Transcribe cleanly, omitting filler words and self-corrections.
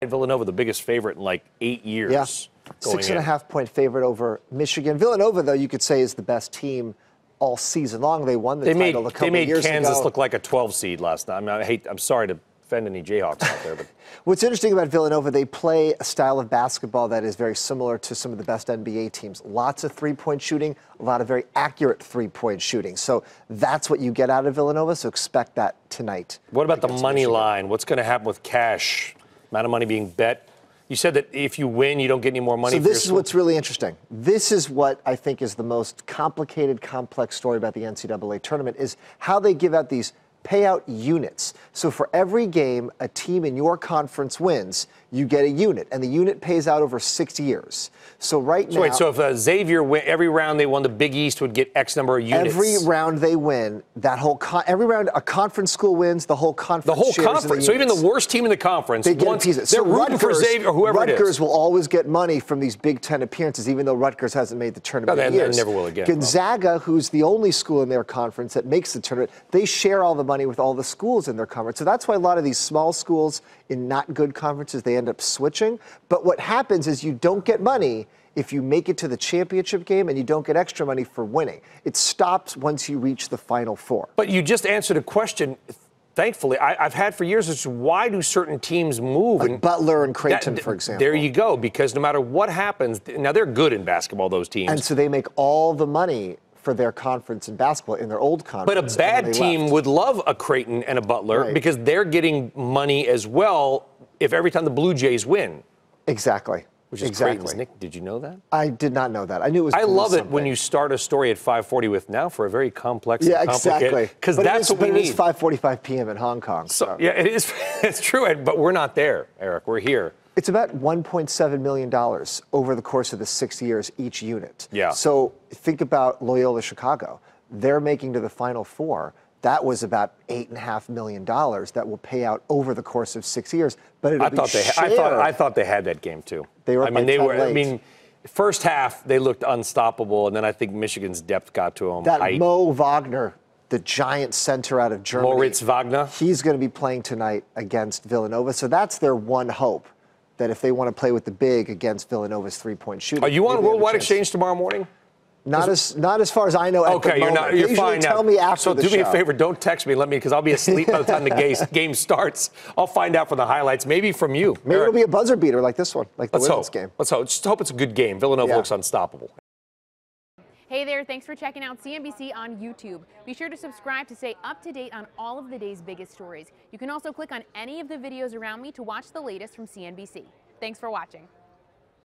Villanova, the biggest favorite in like 8 years. Yeah, 6.5-point favorite over Michigan. Villanova, though, you could say is the best team all season long. They won the title a couple of years ago. They made Kansas look like a 12 seed last night. I mean, I'm sorry to offend any Jayhawks out there, but what's interesting about Villanova, they play a style of basketball that is very similar to some of the best NBA teams. Lots of three-point shooting, a lot of very accurate three-point shooting. So that's what you get out of Villanova, so expect that tonight. What about the money line? What's going to happen with cash? Amount of money being bet? You said that if you win, you don't get any more money. So this is what's really interesting. This is what I think is the most complicated, complex story about the NCAA tournament is how they give out these payout units. So for every game a team in your conference wins, you get a unit, and the unit pays out over 6 years. So now... Wait, so if Xavier win, every round they won the Big East would get X number of units? Every round they win, that whole every round a conference school wins, the whole conference shares The whole conference. So even the worst team in the conference, they get pieces. They're rooting for Xavier or whoever it is. Rutgers will always get money from these Big Ten appearances, even though Rutgers hasn't made the tournament in years. They never will again. Gonzaga, who's the only school in their conference that makes the tournament, they share all the money with all the schools in their conference. So that's why a lot of these small schools in not good conferences, they end up switching. But what happens is you don't get money if you make it to the championship game, and you don't get extra money for winning. It stops once you reach the Final Four. But you just answered a question, thankfully, I've had for years, is why do certain teams move? Like Butler and Creighton, for example. There you go, because no matter what happens, now they're good in basketball, those teams. And so they make all the money for their conference in basketball, in their old conference. But a bad team would love a Creighton and a Butler because they're getting money as well if every time the Blue Jays win. Exactly. Which is Creighton's nick. Did you know that? I did not know that. I knew it was. I love it when you start a story at 5:40 with now for a very complex. Yeah, and complicated, exactly. Because that's what we need. It is 5:45 p.m. in Hong Kong. So yeah, it is. It's true, but we're not there, Eric. We're here. It's about $1.7 million over the course of the 6 years each unit. Yeah. So think about Loyola Chicago. They're making to the Final Four. That was about $8.5 million that will pay out over the course of 6 years. But I thought they had that game too. They were. I mean, first half they looked unstoppable, and then I think Michigan's depth got to them. That Mo Wagner, the giant center out of Germany. Moritz Wagner. He's going to be playing tonight against Villanova. So that's their one hope, that if they want to play with the big against Villanova's three-point shooting. Are you on Worldwide Exchange tomorrow morning? Not as far as I know. Okay, you're fine now. Tell me after the show. So do me a favor, don't text me. Because I'll be asleep by the time the game starts. I'll find out from the highlights, maybe from you. Maybe it'll be a buzzer beater like this one, like the women's game. Let's hope. Just hope it's a good game. Villanova looks unstoppable. Hey there, thanks for checking out CNBC on YouTube. Be sure to subscribe to stay up to date on all of the day's biggest stories. You can also click on any of the videos around me to watch the latest from CNBC. Thanks for watching.